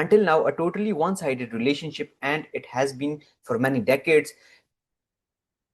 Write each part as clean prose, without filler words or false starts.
Until now, a totally one-sided relationship, and it has been for many decades.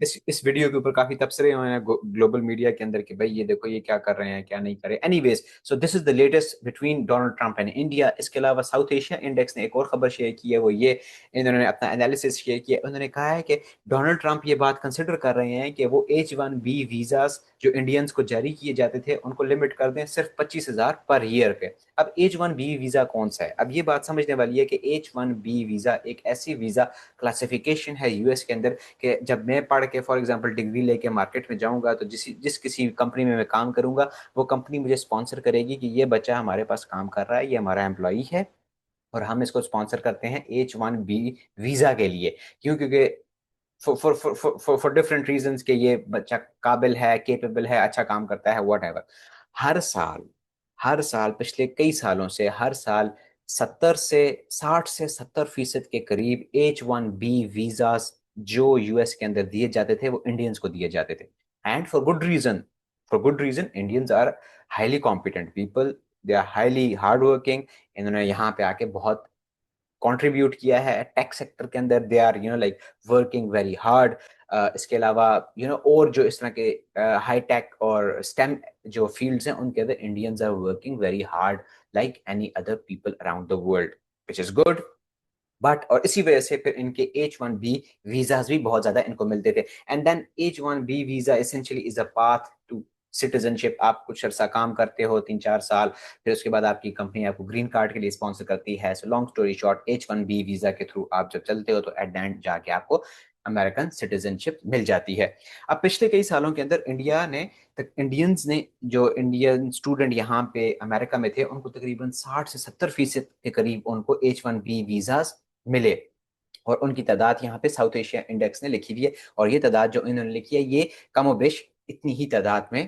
اس video کے اوپر کافی تبصرے ہوئے ہیں گلوبل میڈیا کے اندر کہ بھائی یہ دیکھو یہ کیا کر رہے ہیں کیا نہیں کر رہے. Any ways so this is the latest between Donald Trump and India. اس کے علاوہ ساؤتھ ایشیا انڈیکس نے ایک اور خبر شیئر کی ہے, وہ یہ انہوں نے اپنا انالیسس شیئر کیا. انہوں نے کہا ہے کہ ڈونلڈ ٹرمپ یہ بات کنسیڈر کر رہے ہیں کہ وہ H1B ویزاز جو انڈینس کو جاری کیے جاتے تھے ان کو لمٹ کر دیں صرف 25,000 پر ایئر پہ. اب H1B ویزا کون سا ہے؟ اب یہ بات سمجھنے والی ہے کہ H1B ویزا ایک ایسی ویزا کلاسیفیکیشن ہے US کے اندر کہ جب میں پڑھ کے فار ایگزامپل ڈگری لے کے مارکیٹ میں جاؤں گا تو جس کسی کمپنی میں کام کروں گا وہ کمپنی مجھے اسپانسر کرے گی کہ یہ بچہ ہمارے پاس کام کر رہا ہے, یہ ہمارا امپلائی ہے اور ہم اس کو اسپانسر کرتے ہیں H1B ویزا کے لیے. کیوں؟ کیونکہ فار ڈفرینٹ ریزنس کہ یہ بچہ قابل ہے, کیپیبل ہے, اچھا کام کرتا ہے, واٹ ایور. ہر سال پچھلے کئی سالوں سے ہر سال 60 سے 70% کے قریب H1B ویزاز جو US کے اندر دیے جاتے تھے وہ انڈینس کو دیے جاتے تھے. And for good reason Indians are highly competent people, they are highly hard working. انہوں نے یہاں پہ آ کے بہت کنٹریبیوٹ کیا ہے ٹیک سیکٹر کے اندر, they are like working very hard. اس کے علاوہ اور جو اس طرح کے ہائی ٹیک اور اسٹیم جو فیلڈز ہیں ان کے اندر Indians are working very hard like any other people around the world, which is good. But اور اسی وجہ سے پھر ان کے H1B ویزاز بھی بہت زیادہ ان کو ملتے تھے. And then H1B visa essentially is a path to citizenship. آپ کچھ عرصہ کام کرتے ہو 3-4 سال, پھر اس کے بعد آپ کی کمپنی آپ کو گرین کارڈ کے لیے اسپانسر کرتی ہے. So long story short, H1B visa کے تھرو آپ جب چلتے ہو تو ایٹ دا اینڈ جا کے آپ کو امریکن سٹیزن شپ مل جاتی ہے. اب پچھلے کئی سالوں کے اندر انڈینز نے جو انڈین اسٹوڈنٹ یہاں پہ امریکہ میں تھے ان کو تقریباً 60 سے 70% کے قریب ان کو H1B ویزاز ملے, اور ان کی تعداد یہاں پہ ساؤتھ ایشیا انڈیکس نے لکھی ہوئی ہے. اور یہ تعداد جو انہوں نے لکھی ہے یہ کم و بیش اتنی ہی تعداد میں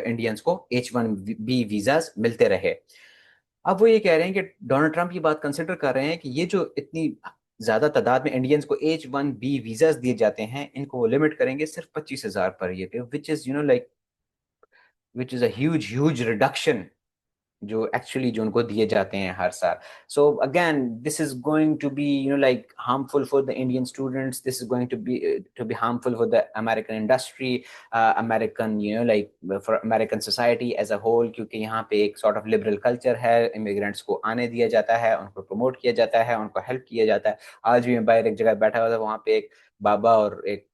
انڈینز کو H1B ویزاز ملتے رہے. اب وہ یہ کہہ رہے ہیں کہ ڈونلڈ ٹرمپ یہ بات کنسیڈر کر رہے ہیں کہ یہ جو اتنی زیادہ تعداد میں انڈینز کو H1B ویزاز دیے جاتے ہیں ان کو وہ لمٹ کریں گے صرف 25,000 پر ایئر پہ, which is a huge reduction جو ایکچولی جو ان کو دیے جاتے ہیں ہر سال. So again this is going to be like harmful for the Indian students, this is going to be harmful for the American industry, American like for American society as a whole, کیونکہ یہاں پہ ایک sort of liberal culture ہے, immigrants کو آنے دیا جاتا ہے, ان کو پروموٹ کیا جاتا ہے, ان کو ہیلپ کیا جاتا ہے. آج بھی میں باہر ایک جگہ بیٹھا ہوا تھا, وہاں پہ ایک بابا اور ایک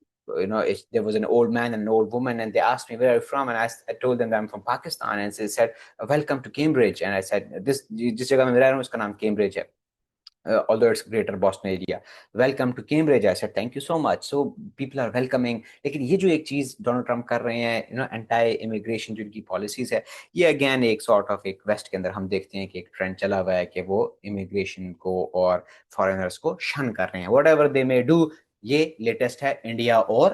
there was an old man and an old woman and they asked me where are you from, and I told them that I'm from Pakistan, and they said welcome to Cambridge, and I said this جس جگہ میں رہ رہا ہوں اس کا نام Cambridge ہے, although it's greater Boston area. Welcome to Cambridge. I said thank you so much. So people are welcoming. لیکن یہ جو ایک چیز ڈونلڈ ٹرمپ کر رہے ہیں اینٹائی امیگریشن جو ان کی پالیسیز ہے, یہ اگین ایک سارٹ آف ایک ویسٹ کے اندر ہم دیکھتے ہیں کہ ایک ٹرینڈ چلا ہوا ہے کہ وہ امیگریشن کو اور فارینرس کو شن کر رہے ہیں. What ever they may do, یہ لیٹسٹ ہے انڈیا اور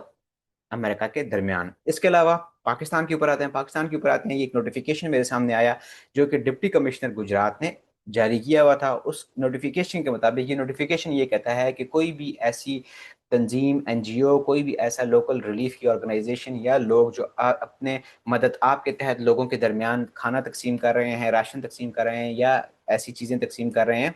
امریکہ کے درمیان. اس کے علاوہ پاکستان کے اوپر آتے ہیں. یہ ایک نوٹیفیکیشن میرے سامنے آیا جو کہ ڈپٹی کمشنر گجرات نے جاری کیا ہوا تھا. اس نوٹیفیکیشن کے مطابق یہ نوٹیفیکیشن یہ کہتا ہے کہ کوئی بھی ایسی تنظیم, NGO, کوئی بھی ایسا لوکل ریلیف کی آرگنائزیشن یا لوگ جو اپنے مدد آپ کے تحت لوگوں کے درمیان کھانا تقسیم کر رہے ہیں, راشن تقسیم کر رہے ہیں یا ایسی چیزیں تقسیم کر رہے ہیں,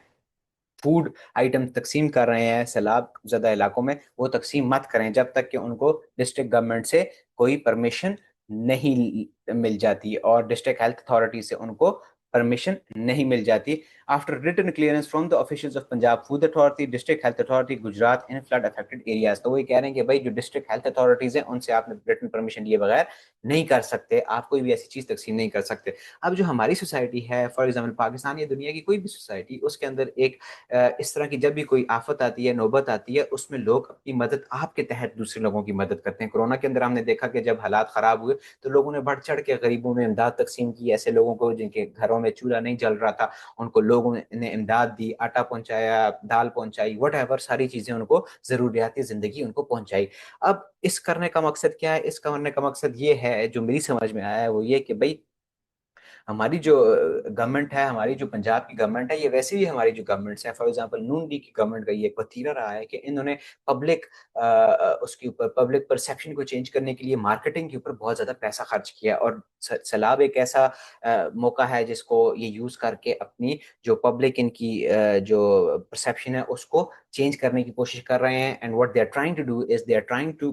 فوڈ آئٹم تقسیم کر رہے ہیں سیلاب زدہ علاقوں میں, وہ تقسیم مت کریں جب تک کہ ان کو ڈسٹرکٹ گورنمنٹ سے کوئی پرمیشن نہیں مل جاتی اور ڈسٹرکٹ ہیلتھ اتھارٹی سے ان کو پرمیشن نہیں مل جاتی. After written clearance from the officials of Punjab food authority, district health authority Gujrat in flood affected areas. تو وہ یہ کہہ رہے ہیں کہ بھائی جو ڈسٹرکٹ ہیلتھ اتھارٹیز ہیں ان سے آپ نے ریٹن پرمیشن لیے بغیر نہیں کر سکتے, آپ کوئی بھی ایسی چیز تقسیم نہیں کر سکتے. اب جو ہماری سوسائٹی ہے فار ایگزامپل پاکستان یا دنیا کی کوئی بھی سوسائٹی, اس کے اندر ایک اس طرح کی جب بھی کوئی آفت آتی ہے, نوبت آتی ہے, اس میں لوگ اپنی مدد آپ کے تحت دوسرے لوگوں کی مدد کرتے ہیں. کورونا کے اندر ہم نے دیکھا کہ جب حالات خراب ہوئے تو لوگوں نے بڑھ چڑھ کے غریبوں میں امداد تقسیم کی. ایسے لوگوں کو جن کے گھروں میں چولہا نہیں جل رہا تھا ان کو لوگوں نے امداد دی, آٹا پہنچایا, دال پہنچائی, وٹ ایور ساری چیزیں ان کو ضروریات زندگی ان کو پہنچائی. اب اس کرنے کا مقصد کیا ہے؟ اس کرنے کا مقصد یہ ہے جو میری سمجھ میں آیا ہے وہ یہ کہ بھائی ہماری جو گورنمنٹ ہے, ہماری جو پنجاب کی گورنمنٹ ہے, یہ ویسے بھی ہماری جو گورنمنٹس ہیں, فار ایگزامپل نون لیگ کی گورنمنٹ کا یہ ایک وتیرہ رہا ہے کہ انہوں نے پبلک اس کے اوپر پبلک پرسیپشن کو چینج کرنے کے لیے مارکیٹنگ کے اوپر بہت زیادہ پیسہ خرچ کیا, اور سیلاب ایک ایسا موقع ہے جس کو یہ یوز کر کے اپنی جو پبلک ان کی جو پرسیپشن ہے اس کو چینج کرنے کی کوشش کر رہے ہیں. And what they are trying to do is they are trying to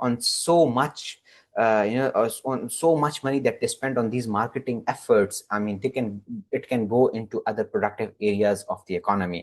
on so much on so much money that they spend on these marketing efforts. I mean, it can go into other productive areas of the economy.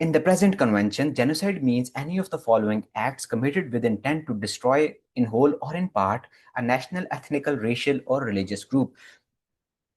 In the present convention, genocide means any of the following acts committed with intent to destroy, in whole or in part, a national, ethnical, racial, or religious group.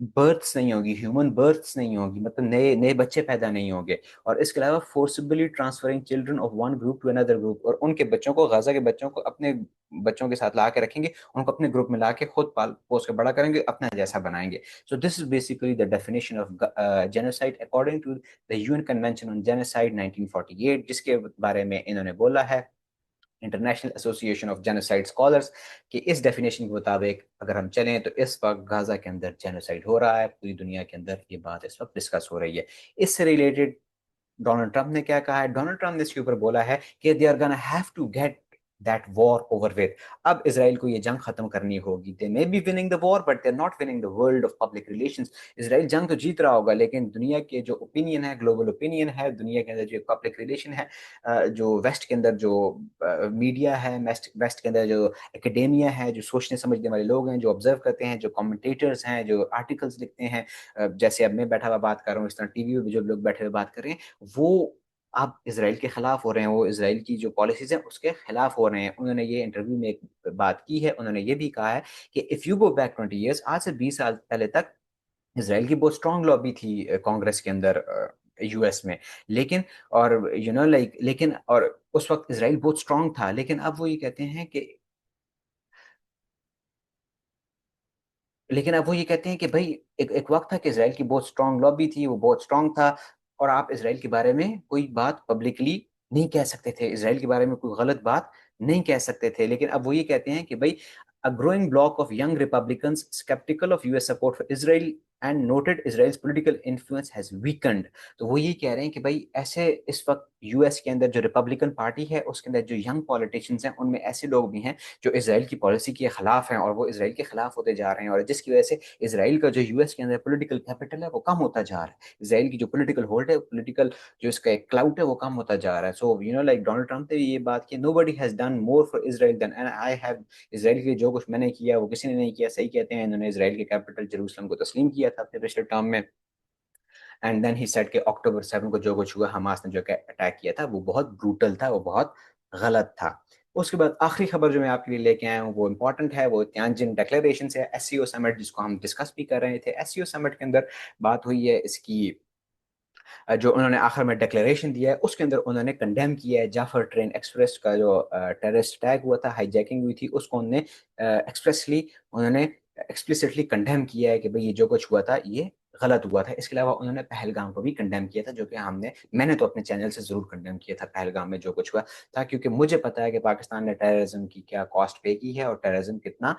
Births نہیں ہوگی، human births نہیں ہوگی، مطلب نئے نئے بچے پیدا نہیں ہوں گے، اور اس کے علاوہ forcibly transferring children of one group to another group, اور ان کے بچوں کو، غزہ کے بچوں کو اپنے بچوں کے ساتھ لا کے رکھیں گے، ان کو اپنے گروپ میں لا کے خود پال پوس کے بڑا کریں گے، اپنا جیسا بنائیں گے. So this is basically the definition of genocide according to the U N convention on genocide 1948، جس کے بارے میں انہوں نے بولا ہے انٹرنیشنل ایسوسی ایشن آف جینوسائڈ اسکالرس، کہ اس ڈیفینیشن کے مطابق اگر ہم چلیں تو اس وقت غزہ کے اندر جینوسائڈ ہو رہا ہے، پوری دنیا کے اندر یہ بات اس وقت ڈسکس ہو رہی ہے. اس سے ریلیٹڈ ڈونلڈ ٹرمپ نے کیا کہا ہے؟ ڈونلڈ ٹرمپ نے اس کے اوپر بولا ہے کہ they are gonna have to get that war over with. اب اسرائیل کو یہ جنگ ختم کرنی ہوگی. They may be winning the war but they are not winning the world of public relations. Israel جنگ تو جیت رہا ہوگا لیکن دنیا کے جو اوپینین ہے، گلوبل اوپینین ہے، دنیا کے اندر جو پبلک ریلیشن ہے، جو ویسٹ کے اندر جو میڈیا ہے، ویسٹ کے اندر جو اکیڈیمیا ہے، جو سوچنے سمجھنے والے لوگ ہیں، جو آبزرو کرتے ہیں، جو کمنٹیٹرز ہیں، جو آرٹیکلز لکھتے ہیں، جیسے اب میں بیٹھا ہوا بات کر رہا ہوں، اس طرح ٹی وی پہ جو لوگ بیٹھے ہوئے بات کر رہے ہیں، وہ اب اسرائیل کے خلاف ہو رہے ہیں، وہ اسرائیل کی جو پالیسیز ہیں اس کے خلاف ہو رہے ہیں. انہوں نے یہ انٹرویو میں ایک بات کی ہے، انہوں نے یہ بھی کہا ہے کہ if you go back 20 years, آج سے 20 سال پہلے تک اسرائیل کی بہت اسٹرانگ لابی تھی کانگریس کے اندر، یو ایس میں، لیکن اور یو نو لائک لیکن اور اس وقت اسرائیل بہت اسٹرانگ تھا، لیکن اب وہ یہ کہتے ہیں کہ بھائی ایک وقت تھا کہ اسرائیل کی بہت اسٹرانگ لابی تھی، وہ بہت اسٹرانگ تھا، اور آپ اسرائیل کے بارے میں کوئی بات پبلکلی نہیں کہہ سکتے تھے، اسرائیل کے بارے میں کوئی غلط بات نہیں کہہ سکتے تھے. لیکن اب وہ یہ کہتے ہیں کہ بھائی a growing block of young Republicans skeptical of US support for Israel and noted Israel's political influence has weakened. تو وہ یہ کہہ رہے ہیں کہ بھائی ایسے اس وقت یو ایس کے اندر جو ریپبلکن پارٹی ہے اس کے اندر جو ینگ پولیٹیشینز ہیں، ان میں ایسے لوگ بھی ہیں جو اسرائیل کی پالیسی کے خلاف ہیں، اور وہ اسرائیل کے خلاف ہوتے جا رہے ہیں، اور جس کی وجہ سے اسرائیل کا جو یو ایس کے اندر پولیٹیکل کیپٹل ہے وہ کم ہوتا جا رہا ہے، اسرائیل کی جو پولیٹیکل ہولڈ ہے، پولیٹیکل جو اس کا ایک کلاؤٹ ہے وہ کم ہوتا جا رہا ہے. So you know like Donald Trump نے یہ بات کی، nobody has done more for Israel than I have. Israel کے لیے جو کچھ میں نے کیا وہ کسی نے نہیں کیا. صحیح کہتے ہیں، انہوں نے اسرائیل کے کیپٹل جیروسلم کو تسلیم کیا تھا اپنے پچھلے ٹرم میں. اینڈ دین ہی سیڈ کہ اکتوبر 7 کو جو کچھ ہوا، حماس نے جو اٹیک کیا تھا وہ بہت بروٹل تھا، وہ بہت غلط تھا. اس کے بعد آخری خبر جو میں آپ کے لیے لے کے آیا ہوں وہ امپورٹنٹ ہے، وہ تیانجن ڈیکلیریشن سے، ایس سی او سمٹ جس کو ہم ڈسکس بھی کر رہے تھے. ایس سی او سمٹ کے اندر بات ہوئی ہے اس کی، جو انہوں نے آخر میں ڈیکلیریشن دیا ہے اس کے اندر انہوں نے کنڈیم کیا ہے جعفر ٹرین ایکسپریس کا جو ٹیررسٹ اٹیک ہوا تھا، ہائی جیکنگ ہوئی تھی، اس کو انہوں نے ایکسپریسلی انہوں نے ایکسپلیسٹلی کنڈیم کیا ہے کہ بھئی یہ جو کچھ ہوا تھا یہ غلط ہوا تھا. اس کے علاوہ انہوں نے پہلگام کو بھی کنڈیم کیا تھا، جو کہ میں نے تو اپنے چینل سے ضرور کنڈیم کیا تھا پہلگام میں جو کچھ ہوا تھا، کیونکہ مجھے پتا ہے کہ پاکستان نے ٹیررزم کی کیا کاسٹ پے کی ہے، اور ٹیررزم کتنا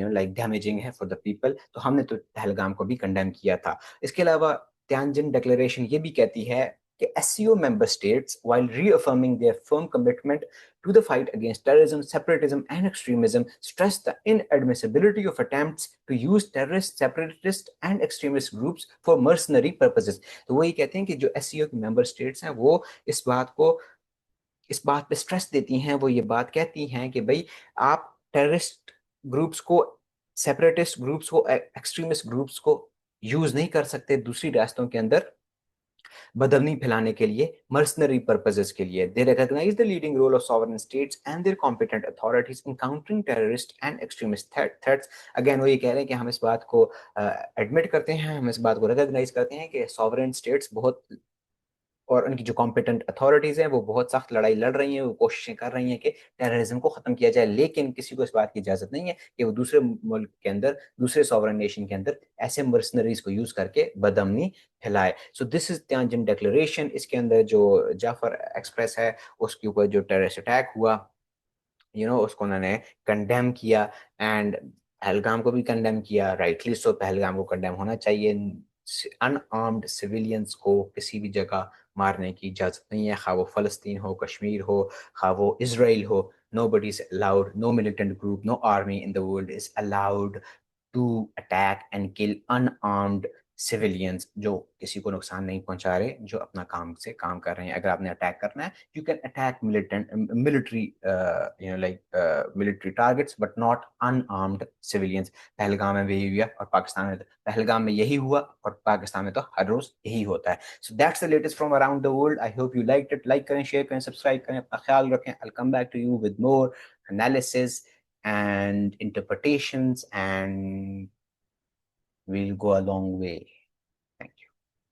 لائک ڈیمیجنگ ہے فار دا پیپل. تو ہم نے تو پہلگام کو بھی کنڈیم کیا تھا. اس کے علاوہ تیانجن ڈیکلیریشن یہ بھی کہتی ہے کہ SCO member states, while reaffirming their firm commitment to the fight against terrorism, separatism, and extremism, stress the inadmissibility of attempts to use terrorist, separatist, and extremist groups for mercenary purposes. تو وہ یہ کہتے ہیں کہ جو SCO کی member states ہیں وہ اس بات پہ اسٹریس دیتی ہیں، وہ یہ بات کہتی ہیں کہ بھائی آپ ٹیررسٹ گروپس کو، سیپریٹسٹ گروپس کو، ایکسٹریمسٹ گروپس کو یوز نہیں کر سکتے دوسری ریاستوں کے اندر بدمنی پھیلانے کے لیے، مرسنری پرپزز کے لیے. They recognize the leading role of sovereign states and their competent authorities in countering terrorist and extremist threats. Again وہ یہ کہہ رہے ہیں کہ ہم اس بات کو ایڈمٹ کرتے ہیں، ہم اس بات کو ریکگنائز کرتے ہیں کہ سوورن اسٹیٹس بہت، اور ان کی جو کمپیٹنٹ اتھارٹیز ہیں وہ بہت سخت لڑائی لڑ رہی ہیں، وہ کوششیں کر رہی ہیں کہ ٹیررزم کو ختم کیا جائے، لیکن کسی کو اس بات کی اجازت نہیں ہے کہ وہ دوسرے ملک کے اندر، دوسرے سوورن نیشن کے اندر ایسے مرسنریز کو یوز کر کے بدامنی پھیلائے. سو دس از تیانجن ڈیکلیریشن. اس کے اندر جو جعفر ایکسپریس ہے اس کے اوپر جو ٹیررسٹ اٹیک ہوا، اس کو انہوں نے کنڈیم کیا، اینڈ پہلگام کو بھی کنڈیم کیا. رائٹلی سو، پہلگام کو کنڈیم ہونا چاہیے. ان آرمڈ سویلینز کو کسی بھی جگہ مارنے کی اجازت نہیں ہے، خواہ وہ فلسطین ہو، کشمیر ہو، خواہ وہ اسرائیل ہو. Nobody is allowed, no militant group, no army in the world is allowed to attack and kill unarmed civilians جو کسی کو نقصان نہیں پہنچا رہے، جو اپنا کام سے کام کر رہے ہیں. اگر آپ نے اٹیک کرنا ہے، you can attack military targets but not unarmed civilians. Pahalgam میں بھی یہی ہوا، اور پاکستان میں پہلگام میں یہی ہوا، اور پاکستان میں تو ہر روز یہی ہوتا ہے. So that's the latest from around the world. I hope you liked it. Like کریں، شیئر کریں، سبسکرائب کریں، اپنا خیال رکھیں. I'll come back to you with more analysis and interpretations and we'll go a long way.